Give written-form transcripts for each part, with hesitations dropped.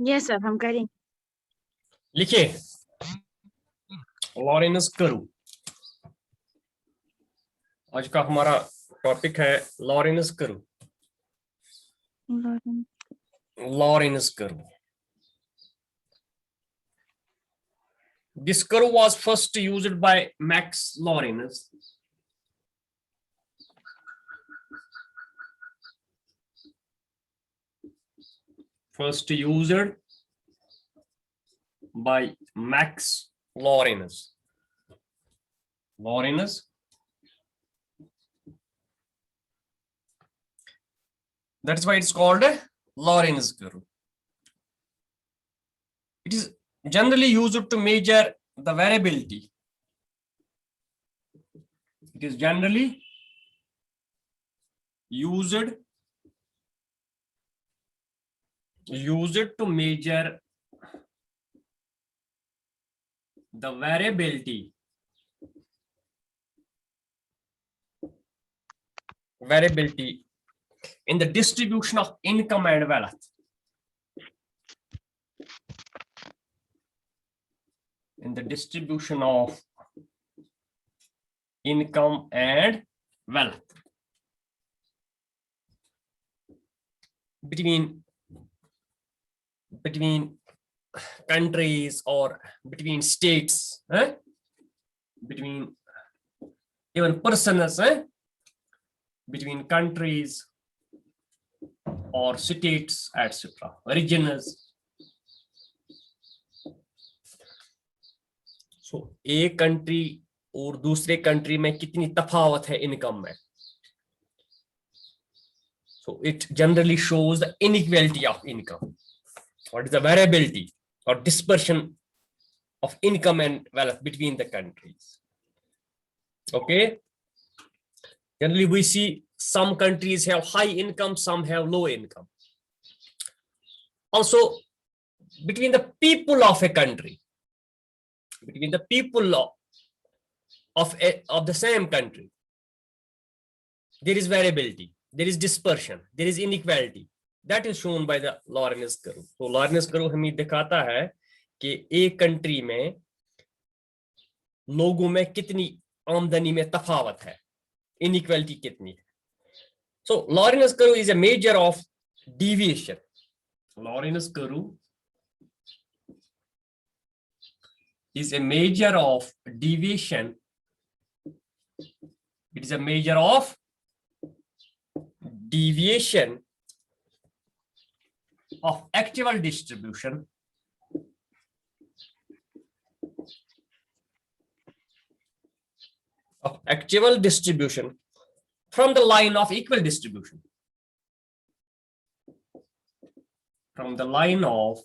Yes sir, हम करेंगे। लिखिए लॉरेंस कर्व। आज का हमारा टॉपिक है Lawrence curve. Lawrence curve. This curve was first used by Max Lorentz. First used by Max Lorentz. Lorentz. That's why it's called a Lorentz curve. It is generally used to measure the variability. It is generally used to measure the variability in the distribution of income and wealth. In the distribution of income and wealth between countries or between states, between even persons, between countries or states, etc. regions. So एक country और दूसरे country में कितनी तफावत है income में. So it generally shows the inequality of income. What is the variability or dispersion of income and wealth between the countries? Okay. Generally, we see some countries have high income, some have low income. Also, between the people of a country, between the people of the same country, there is variability, there is dispersion, there is inequality. That is shown by the Lorentz curve. So Lorentz curve हमें दिखाता है कि एक country में लोगों में कितनी आमदनी में तफावत है, inequality कितनी है. So Lorentz curve is a measure of deviation. Lorentz curve is a measure of deviation. It is a measure of deviation of actual distribution from the line of equal distribution. From the line of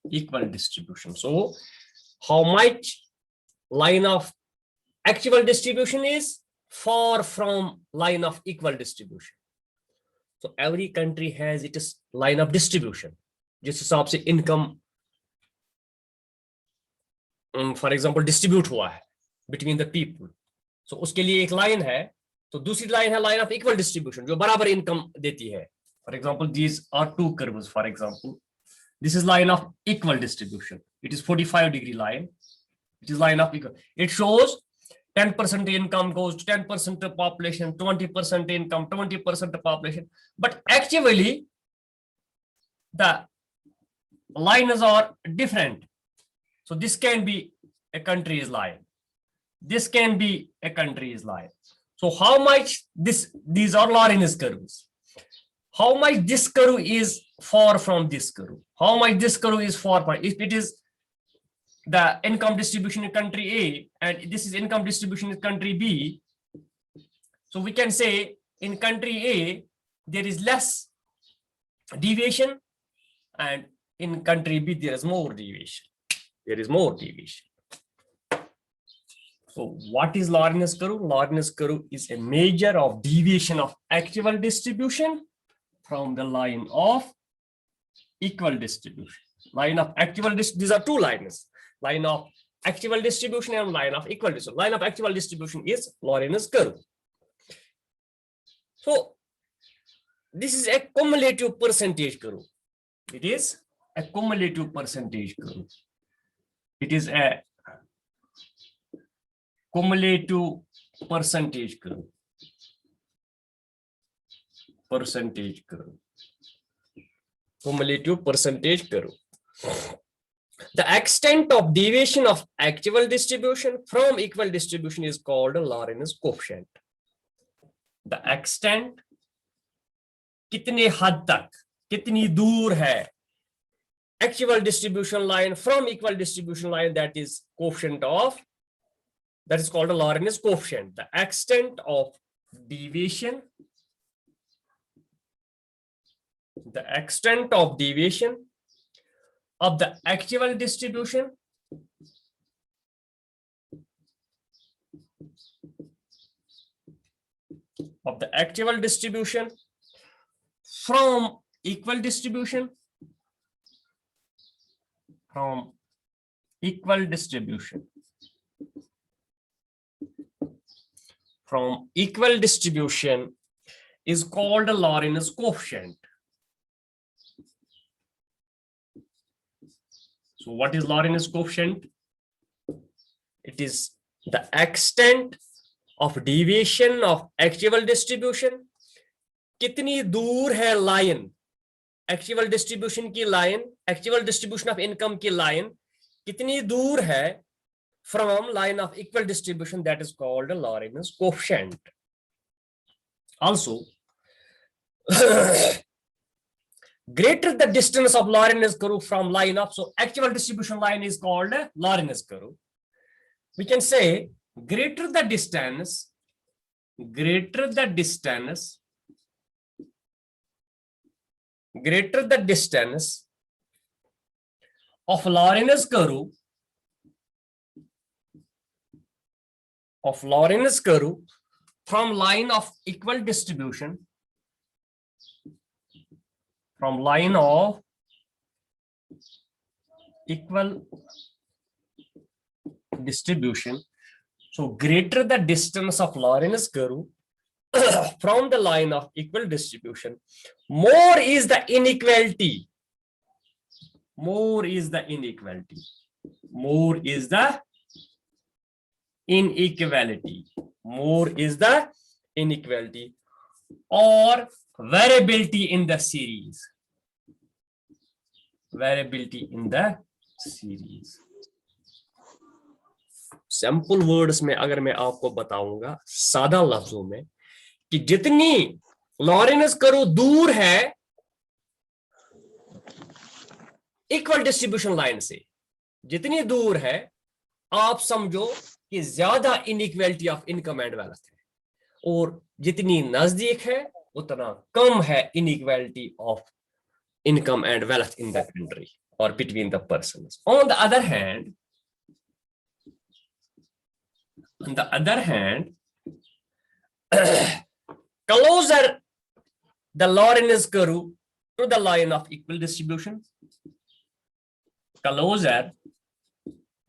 equal distribution. So how much line of actual distribution is far from line of equal distribution. So every country has its line of distribution. जिस हिसाब से income, for example, distribute हुआ है between the people. So उसके लिए एक line है, तो दूसरी line है line of equal distribution जो बराबर income देती है. For example, these are two curves. For example, this is line of equal distribution. It is 45-degree line. It is line of equal. It shows 10% income goes to 10% of population, 20% income, 20% of population. But actually, the lines are different. So this can be a country's line. This can be a country's line. So how much these are Lorentz curves. How much this curve is far from this curve? How much this curve is far from? If it is the income distribution in country A and this is income distribution in country B, so we can say in country A there is less deviation and in country B there is more deviation. There is more deviation. So what is Lorentz curve? Lorentz curve is a measure of deviation of actual distribution from the line of equal distribution. Line of actual distribution, these are two lines. Line of actual distribution and line of equal distribution. Line of actual distribution is Lorentz curve. So this is a cumulative percentage curve. It is a cumulative percentage curve. It is a cumulative percentage curve. Percentage curve. Cumulative percentage curve. The extent of deviation of actual distribution from equal distribution is called a Lorentz coefficient. The extent, कितने हद तक, कितनी दूर है actual distribution line from equal distribution line, that is coefficient of, that is called a Lorentz coefficient. The extent of deviation, the extent of deviation of the actual distribution from equal distribution, from equal distribution is called a Lorentz coefficient. So what is Lorentz coefficient? It is the extent of deviation of actual distribution. कितनी दूर है line, actual distribution की line, actual distribution of income की line, कितनी दूर है from line of equal distribution, that is called a Lorentz coefficient. Also, greater the distance of Lorentz curve from line of, so actual distribution line is called a Lorentz curve. We can say greater the distance of Lorentz curve from line of equal distribution, from line of equal distribution. So greater the distance of Lorentz curve from the line of equal distribution, more is the inequality. More is the inequality. More is the inequality. More is the inequality or variability in the series. Variability in the series. Simple words में अगर मैं आपको बताऊंगा सादा लफ्जों में कि जितनी Lawrence curve दूर है इक्वल डिस्ट्रीब्यूशन लाइन से, जितनी दूर है आप समझो कि ज्यादा inequality of income and wealth है, और जितनी नजदीक है उतना कम है inequality of income and wealth in the country or between the persons. On the other hand, closer the Lorentz curve to the line of equal distribution, closer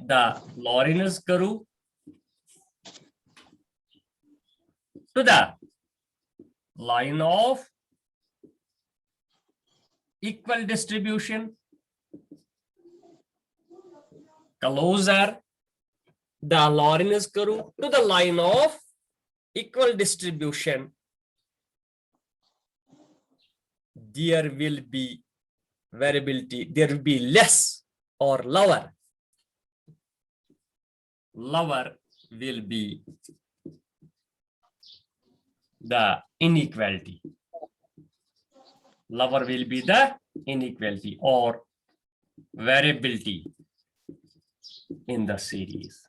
the Lorentz curve to the line of equal distribution, closer the Lorentz curve to the line of equal distribution, there will be variability, there will be less or lower will be the inequality. Lower will be the inequality or variability in the series.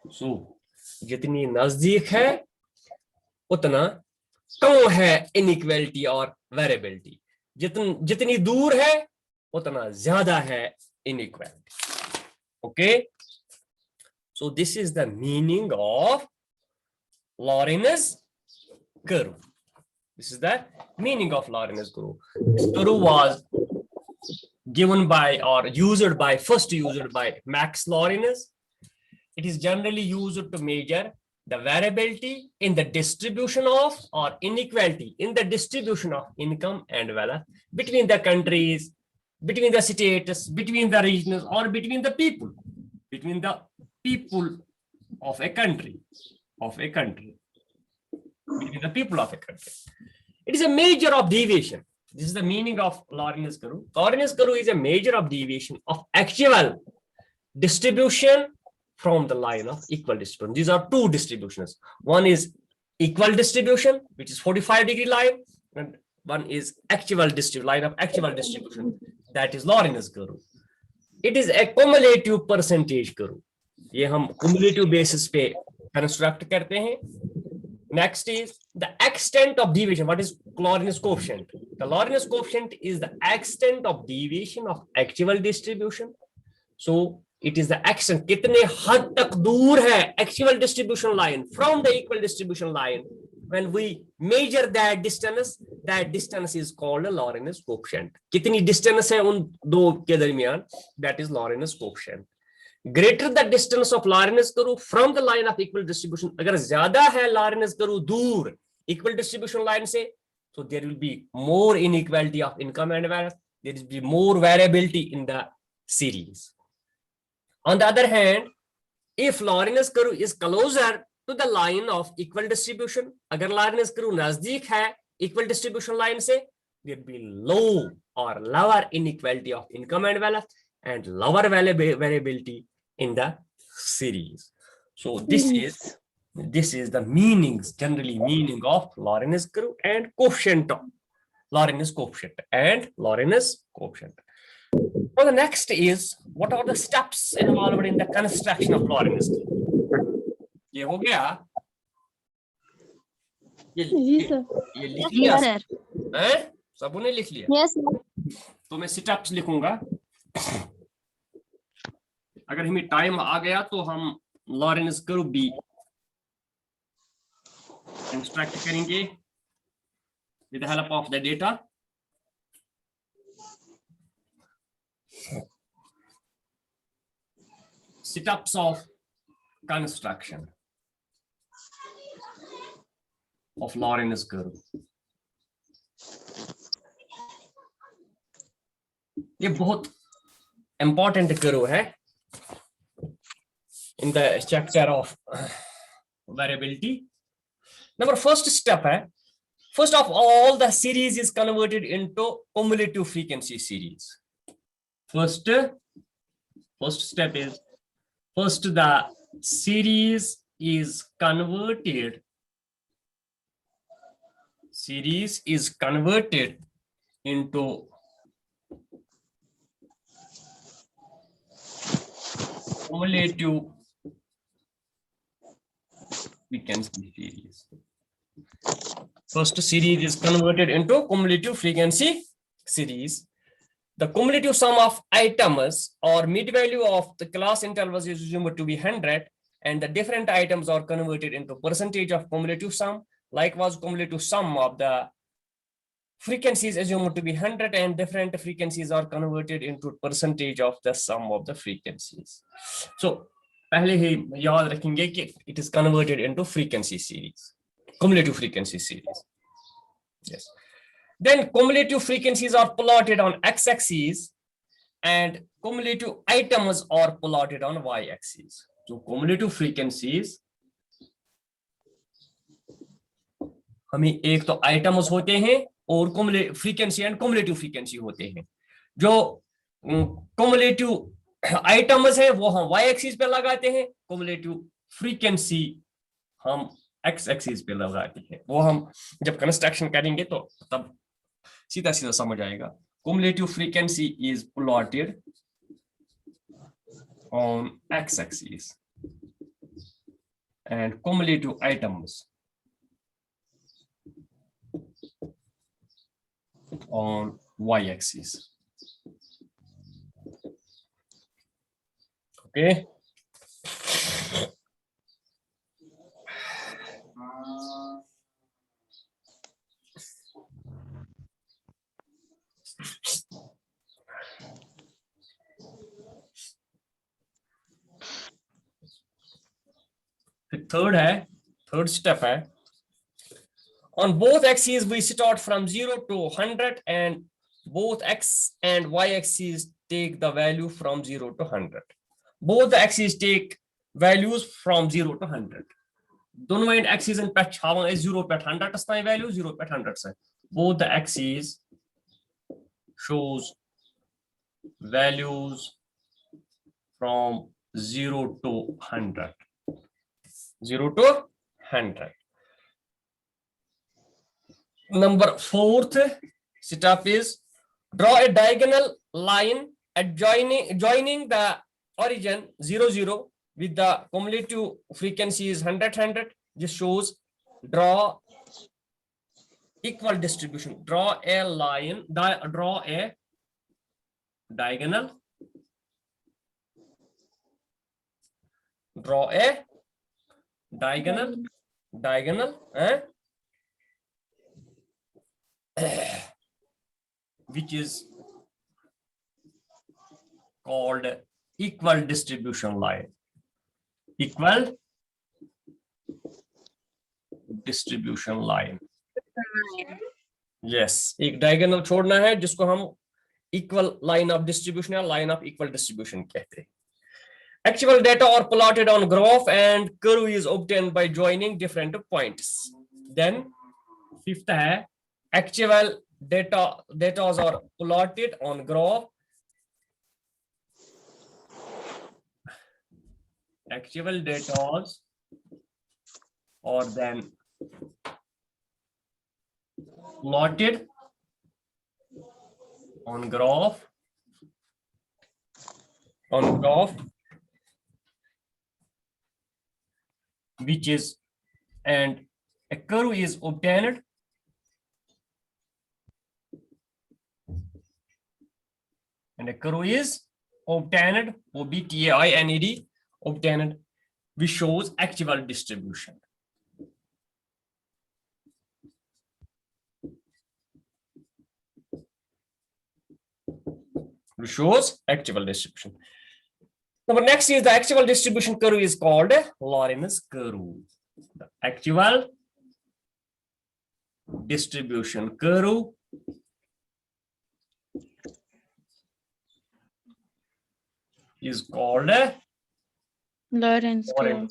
So, जितनी नजदीक है उतना कम है inequality और variability. जितनी दूर है उतना ज्यादा है inequality. Okay. So this is the meaning of Lorentz curve. This is the meaning of Lorentz curve. This curve was given by or used by Max Lorentz. It is generally used to measure the variability in the distribution of or inequality in the distribution of income and wealth between the countries, between the states, between the regions, or between the people of a country, between the people of a country. It is a measure of deviation. This is the meaning of Lawrence curve. Lawrence curve is a measure of deviation of actual distribution from the line of equal distribution. These are two distributions. One is equal distribution, which is 45-degree line, and one is actual line of actual distribution, that is Lawrence curve. It is a cumulative percentage curve. ये हम cumulative basis पे construct करते हैं. Next is the extent of deviation. What is Lawrence coefficient? The Lawrence coefficient is the extent of deviation of actual distribution. So it is the extent, कितने हद तक दूर है actual distribution line from the equal distribution line. When we measure that distance is called a Lawrence coefficient. कितनी distance है उन दो के दरमियान, that is Lawrence coefficient. Greater the distance of Lawrence curve from the line of equal distribution, अगर ज्यादा है Lawrence curve दूर equal distribution line से, so there will be more inequality of income and wealth. There will be more variability in the series. On the other hand, if Lawrence curve is closer to the line of equal distribution, अगर Lawrence curve नजदीक है equal distribution line से, there will be low or lower inequality of income and wealth and lower variability in the series. So this is the meanings, generally meaning of Lawrence curve and coefficient, Lawrence coefficient and Lawrence coefficient. So the next is, what are the steps involved in the construction of Lawrence curve? ये हो गया, ये लिख लिया हैं? सबने लिख लिया? Yes, तो मैं स्टेप्स लिखूंगा. अगर हमें टाइम आ गया तो हम लॉरेंस कर्व भी कंस्ट्रक्ट करेंगे with the help of the data. Steps of construction of Lawrence curve. ये बहुत important curve है in the chapter of variability. Number first step है, first of all the series is converted into cumulative frequency series. First step is, first the series is converted into cumulative frequency series. First series is converted into cumulative frequency series. The cumulative sum of items or mid value of the class intervals is assumed to be 100, and the different items are converted into percentage of cumulative sum. Likewise, cumulative sum of the frequencies assumed to be 100, and different frequencies are converted into percentage of the sum of the frequencies. So पहले ही याद रखेंगे कि it is converted into frequency series, cumulative frequency series. Yes. Then cumulative frequencies are plotted on x-axis and cumulative items are plotted on y-axis. So cumulative frequencies, हमें एक तो items होते हैं और frequency and cumulative frequency होते हैं. जो cumulative items है वो हम y-axis पे लगाते हैं, cumulative frequency हम x-axis पे लगाते हैं. वो हम जब construction करेंगे तो तब सीधा सीधा समझ आएगा. Cumulative frequency is plotted on x-axis and cumulative items on y-axis. Okay. Third है थर्ड स्टेप है, on both axes we start from 0 to 100 and both x and y axes take the value from 0 to 100. Both the axes take values from 0 to 100. दोनों and axis पे छावा 0 पे 100 तक value, 0 पे 100 से. Both the axes shows values from 0 to 100. 0 to 100. Number fourth step is draw a diagonal line joining the origin 0 0 with the cumulative frequency is 100 100. This shows draw equal distribution. Draw a line, draw a diagonal. Draw a diagonal, which is called equal distribution line. Equal distribution line. Yes, एक diagonal छोड़ना है जिसको हम equal line of distribution या line of equal distribution कहते हैं. Actual data are plotted on graph and curve is obtained by joining different points. Then fifth है actual data are plotted on graph. Actual data are then plotted on graph which is, and a curve is obtained obtained obtained, which shows actual distribution. Which shows actual distribution. Number next is the actual distribution curve is called Lorentz curve. The actual distribution curve is called Lorentz curve.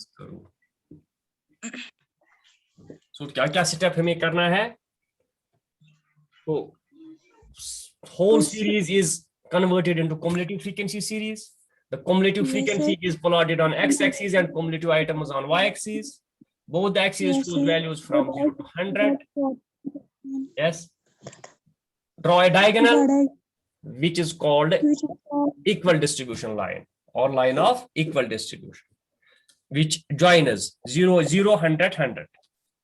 So क्या क्या step हमें करना है? तो whole series is converted into cumulative frequency series. The cumulative frequency is plotted on x-axis and cumulative items on y-axis. Both the axes choose values from 0 to 100. Yes. Draw a diagonal which is called equal distribution line or line of equal distribution, which joins 0 0 100 100.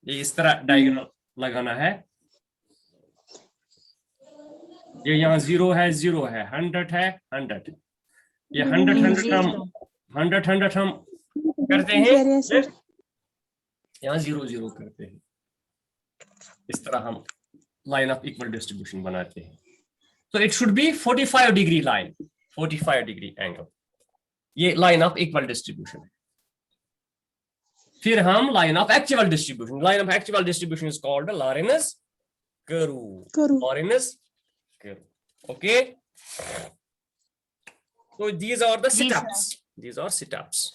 ये इस तरह diagonal लगाना है. ये यहाँ 0 है 0 है, 100 है 100. ये 100 100 हम करते हैं, यहाँ 0 0 करते हैं. इस तरह हम line of equal distribution बनाते हैं. So it should be 45 degree line, 45 degree angle. ये line of equal distribution है. फिर हम line of actual distribution. Line of actual distribution is called Lorentz curve. Lorentz curve. Okay. So these are the setups. These are setups.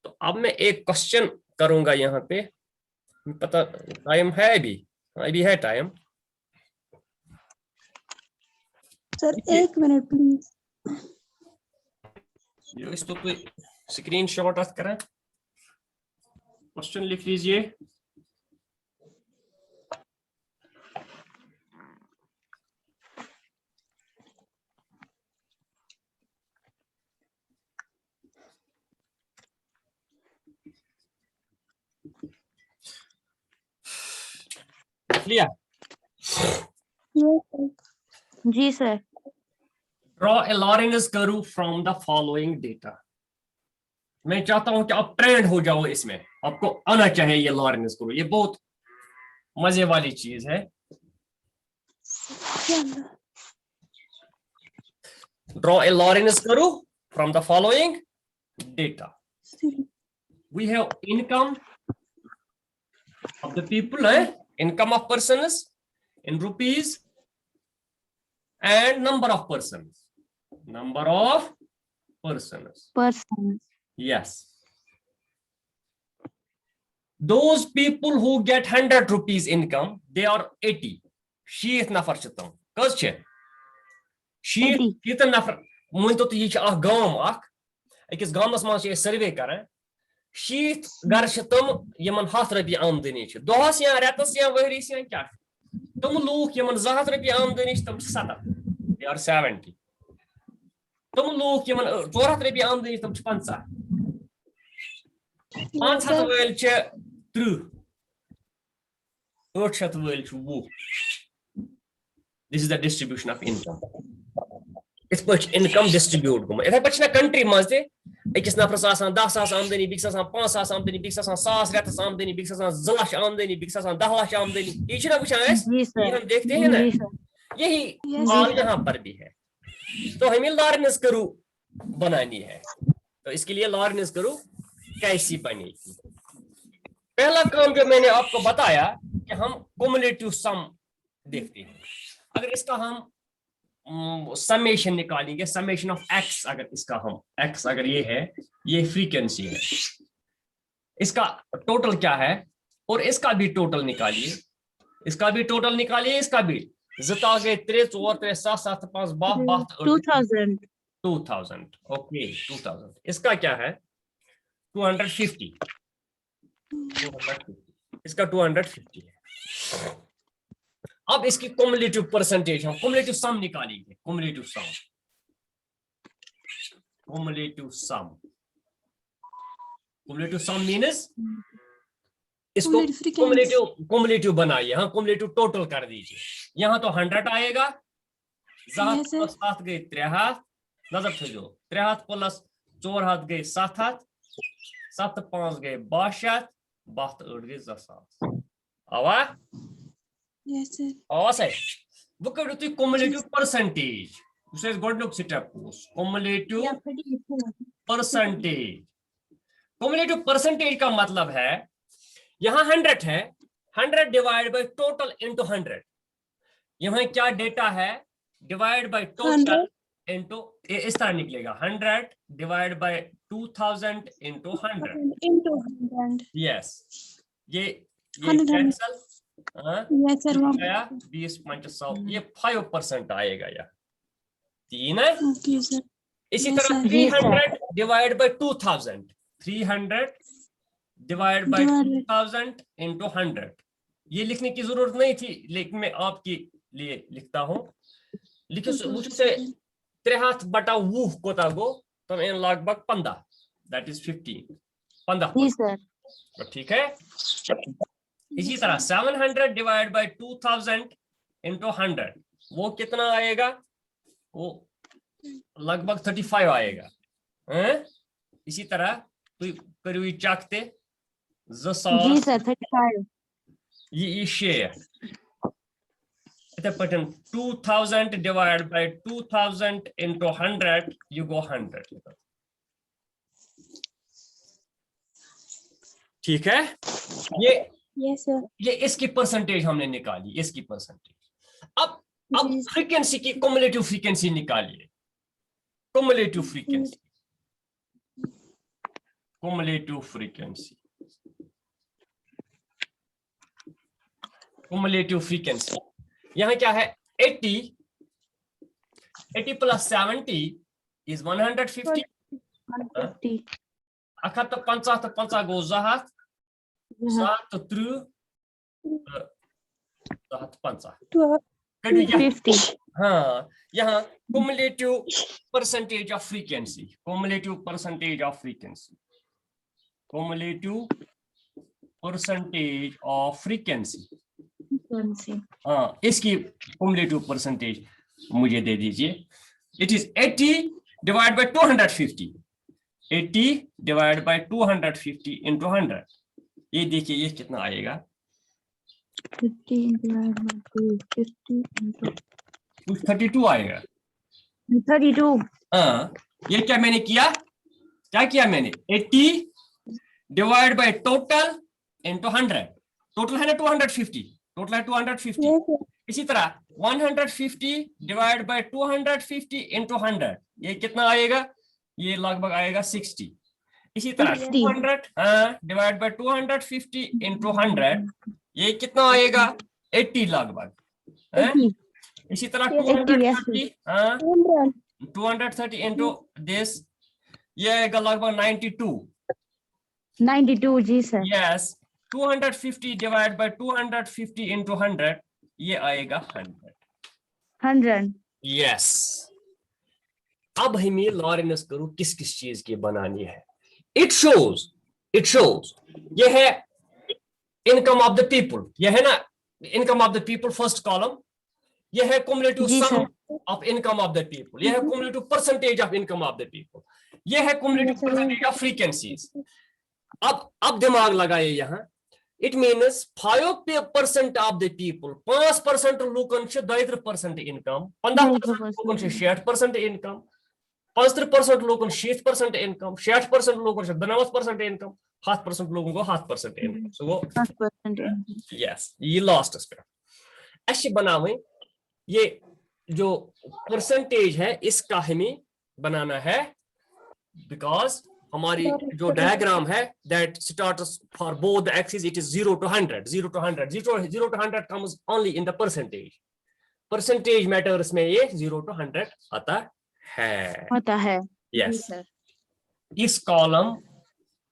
तो अब मैं एक question करूंगा यहाँ पे. पता टाइम है अभी है टाइम. Sir 1 minute please. इसको कोई स्क्रीनशॉट करें, क्वेश्चन लिख लीजिए. लिया? जी sir. Draw a Lorentz curve from the following data. मैं चाहता हूं कि आप ट्रेंड हो जाओ इसमें, आपको आना चाहिए ये Lorentz curve. ये बहुत मजे वाली चीज है. Draw a Lorentz curve from the following data. We have income, of the people, income of persons in rupees and number of persons. Number of persons. Persons. Yes. Those people who get 100 rupees income, they are 80. Sheet nafar chitam. Kaz che? Sheet 80. kitan nafar. Muito to yich ah gaam ak. Ekis gaamas man che survey karan. Sheet gar chitam yaman 7 rupi amdani che. Dohas ya retas ya wahris ya kya? Tum look yaman 7 rupi amdani che tum 7. They are 70. Tum look yaman 4 rupi amdani tum 50. 500 wel che true. 800 wel che wo. This is the distribution of income. It's much income distribute. If I put in a country, mazde, ekis nafras asan 10,000 amdani, bikis asan 5,000 amdani, bikis asan 100 retas amdani, bikis asan 2 lakh amdani, bikis asan 10 lakh amdani. ये चीज़ पूछा है? ये हम देखते हैं ना? यही हाल यहाँ पर भी है. तो हमें लॉरेंस करू बनानी है. तो इसके लिए लॉरेंस करू कैसी बनेगी? पहला काम जो मैंने आपको बताया कि हम cumulative sum देखते हैं. अगर इसका हम समेशन निकालेंगे, समेशन ऑफ x, अगर इसका हम x अगर ये है, ये फ्रीक्वेंसी है, इसका टोटल क्या है और इसका भी टोटल निकालिए, इसका भी टोटल निकालिए, इसका भी जता गए 3 4 3 7 7 5 12 2000 ओके 2000. इसका क्या है 250 इसका 250 है. अब इसकी cumulative परसेंटेज हम cumulative sum निकालेंगे. cumulative sum means इसको cumulative बनाइए. हाँ cumulative total कर दीजिए. यहाँ तो 100 आएगा, 7 गए 3 हाथ, नजर थो 3 हाथ प्लस 4 हाथ गए 7 हाथ, 7 5 गए 12 8 गए 10 आवा. Yes, sir. Awesome. Look at the cumulative percentage. This is good look step. Cumulative percentage. Cumulative percentage का मतलब है यहाँ 100 है, 100 डिवाइड बाय टोटल इनटू 100. यहाँ क्या डेटा है डिवाइड बाय टोटल इनटू इस तरह निकलेगा 100 डिवाइड बाय 2000 इनटू 100. यस ये कैंसिल. Yes, sir. 20 500 ये 5% आएगा या 3 है. Okay, sir. इसी Yes, तरह sir. 300 divide by 2000, 300 divide by 2000 into 100. ये लिखने की जरूरत नहीं थी, लेकिन मैं आपके लिए लिखता हूँ. लिखो से 3 हाथ बटा 20 कोता गो तो इन लगभग 15, दैट इज 15. Yes, sir. ठीक है. इसी तरह 700 डिवाइड बाय 2000 इनटू 100 वो कितना आएगा, वो लगभग 35 आएगा. इसी तरह तो करिए चाकते जी सर 35 ये शेयर इतने Patan 2000 divide by 2000 into 100 you go 100. ठीक है. Yes, sir. ये इसकी परसेंटेज हमने निकाली, इसकी परसेंटेज. अब फ्रीक्वेंसी की cumulative फ्रीक्वेंसी निकालिए. cumulative फ्रीक्वेंसी यहाँ क्या है 80 प्लस 70 is 150. 150. अखा तो 50 गो 7 7 3 50. हाँ यहाँ cumulative percentage of frequency. cumulative percentage of frequency. हाँ इसकी cumulative percentage मुझे दे दीजिए. It is 80 divided by 250. 80 divided by 250 into 100. ये देखिए ये कितना आएगा 50 divided by 250 into 32 आएगा. 32. हाँ ये क्या मैंने किया, क्या किया मैंने 80 divide by total into 100. Total है ना 250, टोटल है 250। Yes, sir. इसी तरह 150 डिवाइड बाय 250 इंटू 100, ये कितना आएगा? ये लगभग आएगा 60। इसी तरह 60. 200 डिवाइड बाय 250 इंटू 100, ये कितना आएगा? 80 लगभग। 80. इसी तरह 80, yes, 230 100. 230 इंटू दिस, ये आएगा लगभग 92। 92, जी sir. Yes, 250 divide by 250 into 100, ये आएगा 100। 100. यस। अब हमें लॉरेंस करो किस किस चीज की बनानी है। इट शोज ये है इनकम ऑफ द पीपल, ये है ना income of the people first column, ये है cumulative जी sum sir. of income of the people, ये है cumulative percentage of income of the people, ये है cumulative percentage of frequencies। अब दिमाग लगाए यहाँ, it means 5% of the people, 5% लोगों से 2% income, 15% लोगों से 60% income, 50% लोगों से 60% income, 60% लोगों से 90% income, 7% लोगों को 7% income। So वो 5%. yes, ये लास्ट स्टेप। ऐसे बनावे, ये जो परसेंटेज है इसका हमें बनाना है, बिकॉज हमारी जो डायग्राम है that starts for both the axis, it is 0 to 100, 0 to 100, 0 to 100 comes only in the percentage matters में ये 0 to 100 आता है। यस, इस कॉलम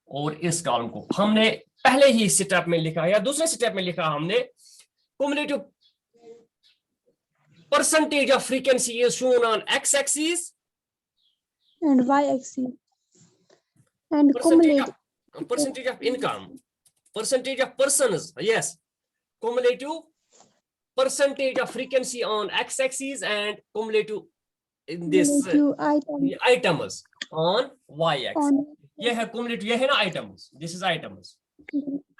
और इस कॉलम को हमने पहले ही स्टेप में लिखा या दूसरे स्टेप में लिखा हमने, cumulative percentage of frequency is shown on x-axis And y-axis. And percentage of income, percentage of persons, yes, cumulative percentage of frequency on x-axis and cumulative in this items on y-axis। ये है cumulative, ये है ना items, this is items,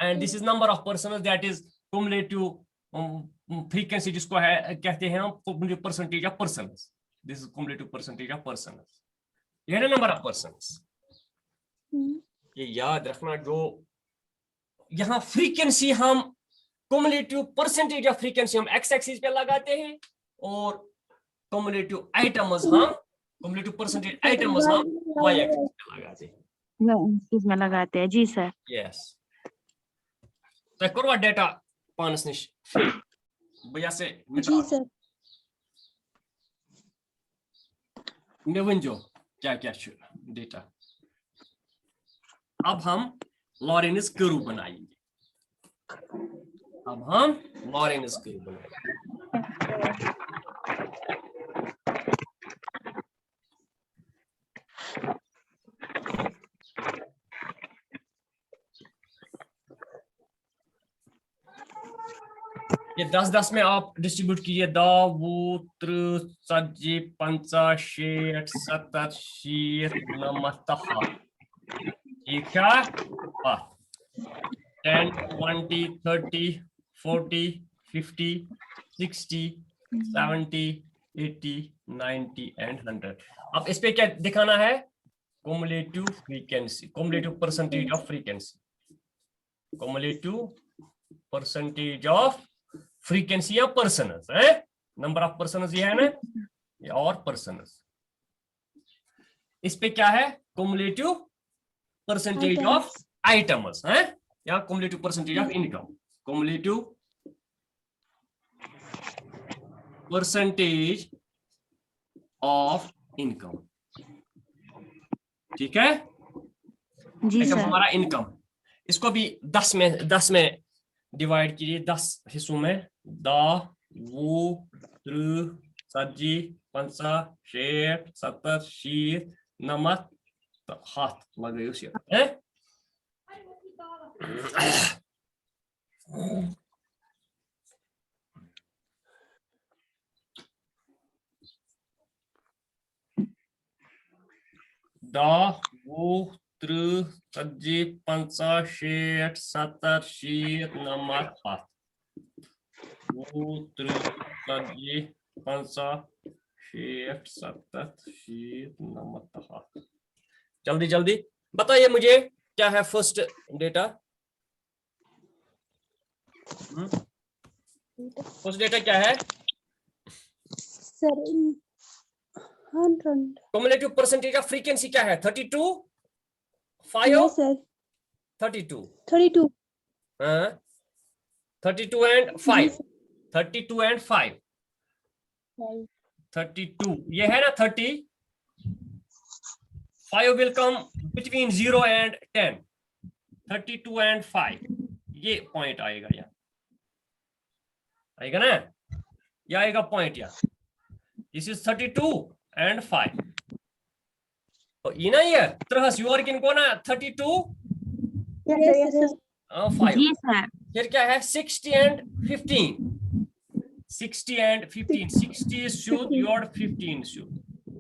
and this is number of persons, that is cumulative frequency जिसको है कहते हैं हम cumulative percentage of persons, this is cumulative percentage of persons, ये है ना number of persons। ये याद रखना, जो यहाँ फ्रीक्वेंसी हम cumulative percentage of frequency हम x एक्सिस पे लगाते हैं और cumulative items हम cumulative percentage items हम y एक्सिस पे लगाते हैं। इसमें लगाते हैं, जी सर। यस, तो करो डेटा पानस निश भैया से जी सर। मैं वन जो क्या क्या डेटा। अब हम लॉरेंस कर्व बनाएंगे, अब हम लॉरेंस कर्व बनाएंगे। ये 10-10 में आप डिस्ट्रीब्यूट कीजिए, 10 20 30 50 60 70 90 ठीक है। 10 20 30 40 50 60 70 80 90 एंड 100। अब इस पे क्या दिखाना है? cumulative frequency, cumulative percentage of frequency, cumulative percentage of frequency या persons है, नंबर ऑफ persons ये है ना, ये और persons। इस पे क्या है? cumulative percentage of items है या cumulative percentage of income, cumulative percentage of income, ठीक है जी सर। हमारा इनकम, इसको भी 10 में डिवाइड कीजिए, 10 हिस्सों में, 10 20 30 40 50 60 70 80 90 हाथ लगे उसी है। दा वो 30 40 50 60 70 80 90 वो 30 40 50 60 70 80 90। जल्दी जल्दी बताइए मुझे क्या है फर्स्ट डेटा? उस डेटा क्या है? Sir, 100. Cumulative percentage of frequency क्या है? 32, 5, Yes, sir. 32. 32. 32 and 5. Yes, 32 and 5. sir. 32. ये है ना 30. 5 will come between 0 and 10. 32 and 5. ये पॉइंट आएगा यहाँ. आएगा ना? ये आएगा पॉइंट यहाँ. This is 32 and 5. तो ये ना ये तरह योर किन को ना 32 Yes, sir. 5. जी सर. फिर क्या है 60 and 15. 60 and 15. 60 is should, your 15 should.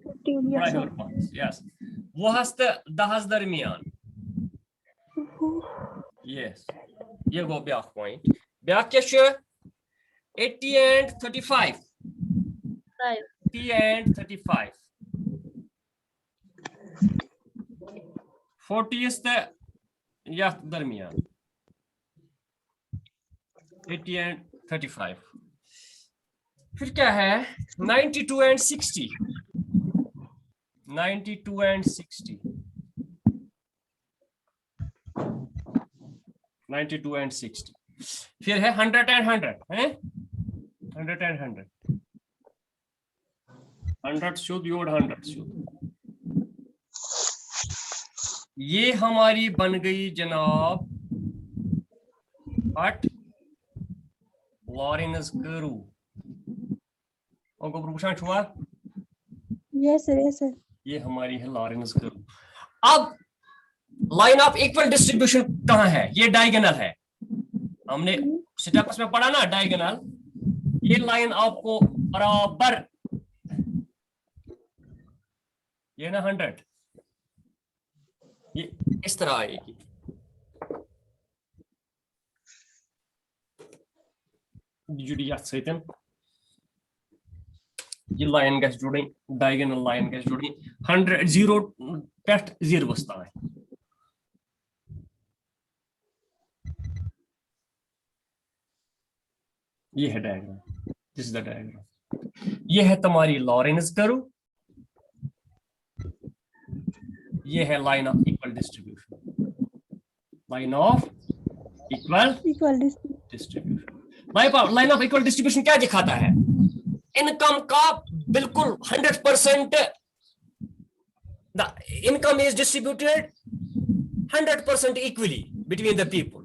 15. Yes, sir. Yes. वो हस्ते 10 दरमियान. Yes. ये गो ब्याक पॉइंट. ब्याक क्या है? 80 and 35. 80 and 35. 40 is the यात दरमियान. 80 and 35. फिर क्या है 92 and 60. 92 and 60. 92 and 60. फिर है 100 and 100 हैं 100 and 100. 100 शुद्ध योड 100 शुद्ध. ये हमारी बन गई जनाब हट लॉरेंस कर्व. और प्रभुषण छुआ. Yes, sir. Yes, sir. ये हमारी है लॉरेंस कर्व. अब लाइन ऑफ इक्वल डिस्ट्रीब्यूशन कहाँ है? ये डायगोनल है. हमने स्टेप्स में पढ़ा ना डायगोनल. ये लाइन आपको बराबर ये ना 100 ये इस तरह आएगी. जुड़ी याद सही ये लाइन गैस जुड़ी डायगोनल लाइन गैस जुड़ी 100 0 पेट 0 बसता है. ये है diagram. This is the diagram. ये है तुम्हारी लॉरेंस कर्व. ये है line of equal distribution. Line of equal distribution. Line of equal distribution क्या दिखाता है? इनकम का बिल्कुल 100% the income is distributed 100% equally between the people.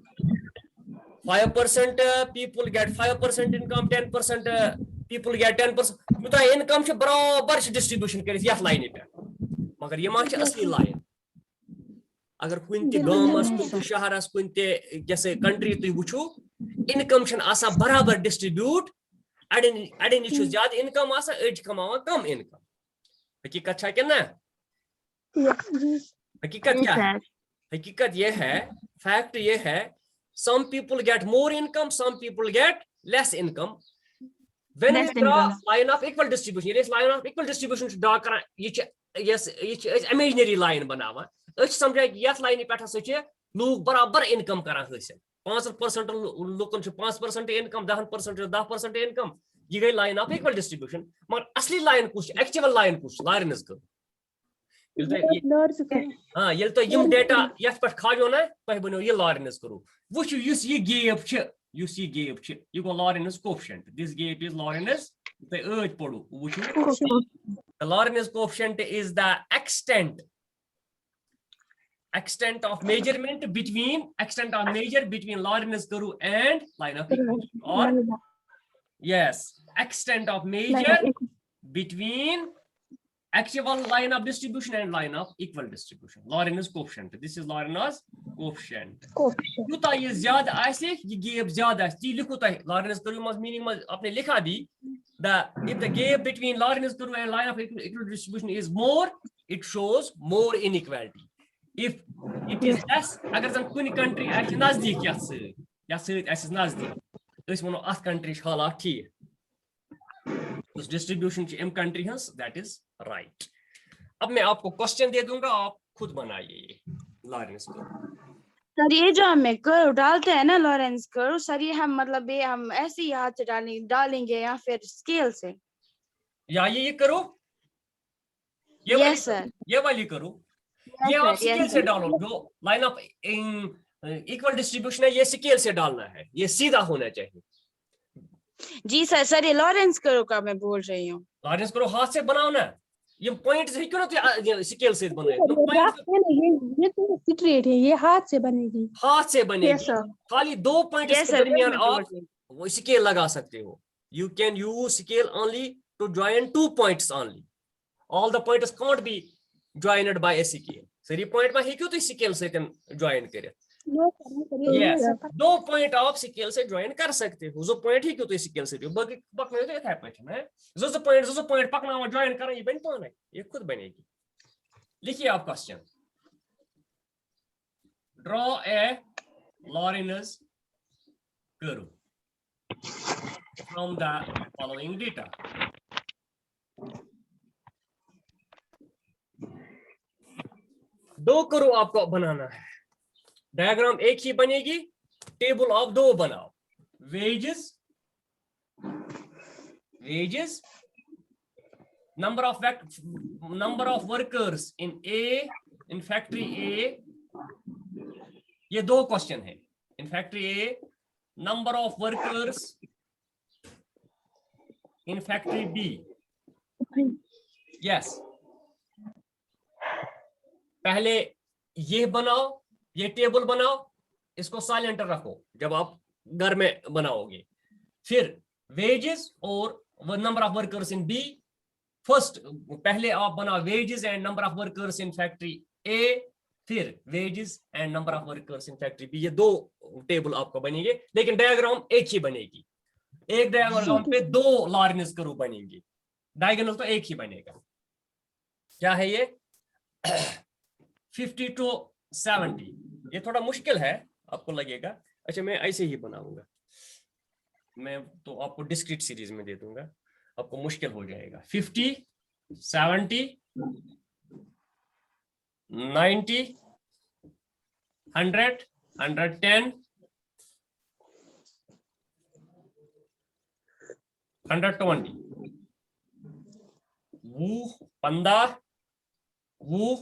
5% people get 5% income, 10% people get 10%. तो इनकम से बराबर से डिस्ट्रीब्यूशन करिस यथ लाइन पे. मगर ये मा असली लाइन. अगर कुन ते गामस कुन ते शहरस कुन ते जैसे कंट्री तुम वुचो इनकम छन आसा बराबर डिस्ट्रीब्यूट. अड़न छ ज्यादा इनकम आसा अड़ कमावा कम इनकम. हकीकत छ कि ना? हकीकत क्या है? हकीकत ये है फैक्ट ये है some people get more income, some people get less income. When we draw line of equal distribution, this line of equal distribution should draw करा yes imaginary line बनावा. अच्छ समझे यथ लाइन पे हस लोग बराबर इनकम करा हासिल. 5% लोगन 5% इनकम 10% 10% इनकम. ये गई लाइन ऑफ इक्वल डिस्ट्रीब्यूशन. मगर असली लाइन कुछ एक्चुअल लाइन कुछ लॉरेंस कर्व. हाँ ये तो यम डेटा यथ पे खाजो ना तह बनो ये लॉरेंस कर्व. वुचु युस ये गैप ये गो Lorenz coefficient. This gap is Lorenz ते आज पढ़ो वुचु the Lorentz coefficient is the extent of measurement between Lorentz curve and line of equation. Or yes, extent of measure between actual line of distribution and line of equal distribution. Lorentz coefficient. This is Lorentz coefficient. युता ये ज्यादा ऐसे ये gap ज्यादा है. ती लिखो तो Lorentz curve में meaning में आपने लिखा भी if the gap between Lorentz curve and line of equal distribution is more, it shows more inequality. If it is less, अगर जन कोई country ऐसे नजदीक या से ऐसे नजदीक इस मनो आठ country हालात ठीक. उस distribution ची country है that is right. अब मैं आपको क्वेश्चन दे दूंगा आप खुद बनाइए ये Lorentz curve. सर ये जो हमें कर्व डालते हैं ना लॉरेंस कर्व, सर ये हम मतलब ये हम ऐसे ही हाथ से डालेंगे या फिर स्केल से? या ये करो, ये वाली यस सर, ये वाली करो, ये आप स्केल से डालो। जो लाइन ऑफ इक्वल डिस्ट्रीब्यूशन है ये स्केल से डालना है, ये सीधा होना चाहिए। जी सर। सर ये लॉरेंस कर्व का मैं बोल रही हूँ। लॉरेंस करो हाथ से बनाओ ना, ये पॉइंट से क्यों ना स्केल से बने, तो ये पॉइंट है ना, ये तो स्ट्रेट है, ये हाथ से बनेगी। हाथ से यस बनेगी। सर। खाली 2 पॉइंट्स यस के सर, दरमियान आप वो स्केल लगा सकते हो। You can use scale only to join 2 points only, all the points can't be joined by a scale। सरी पॉइंट में हेक्यो तो स्केल से ज्वाइन करे। यस, 2 पॉइंट आप स्केल से ज्वाइन कर सकते हो। जो पॉइंट हेक्यो तो स्केल से बाकी पकने तो इथे पे है। जो पॉइंट पकना ज्वाइन करना, ये बन पाना, ये खुद बनेगी। लिखिए आप question, draw a Lorentz curve from the following data। दो करो आपको बनाना है, डायग्राम एक ही बनेगी, टेबल आप 2 बनाओ। Wages number of workers in A, in factory A, ये 2 क्वेश्चन है। in factory A, number of workers in factory B। yes, पहले ये बनाओ, ये टेबल बनाओ, इसको साइलेंट रखो जब आप घर में बनाओगे। फिर वेजेस और number of workers in B, first पहले आप बनाओ wages and number of workers in factory A, फिर wages and number of workers in factory B. ये 2 टेबल आपको बनेंगे, लेकिन डायग्राम एक ही बनेगी। एक डायग्राम पे 2 लॉरेंस कर्व बनेंगे, डायगोनल तो एक ही बनेगा। क्या है ये 50 to 70। ये थोड़ा मुश्किल है आपको लगेगा। अच्छा मैं ऐसे ही बनाऊंगा, मैं तो आपको डिस्क्रीट सीरीज में दे दूंगा, आपको मुश्किल हो जाएगा। 50, 70, 90, 100, 110, 120, वो 15, वो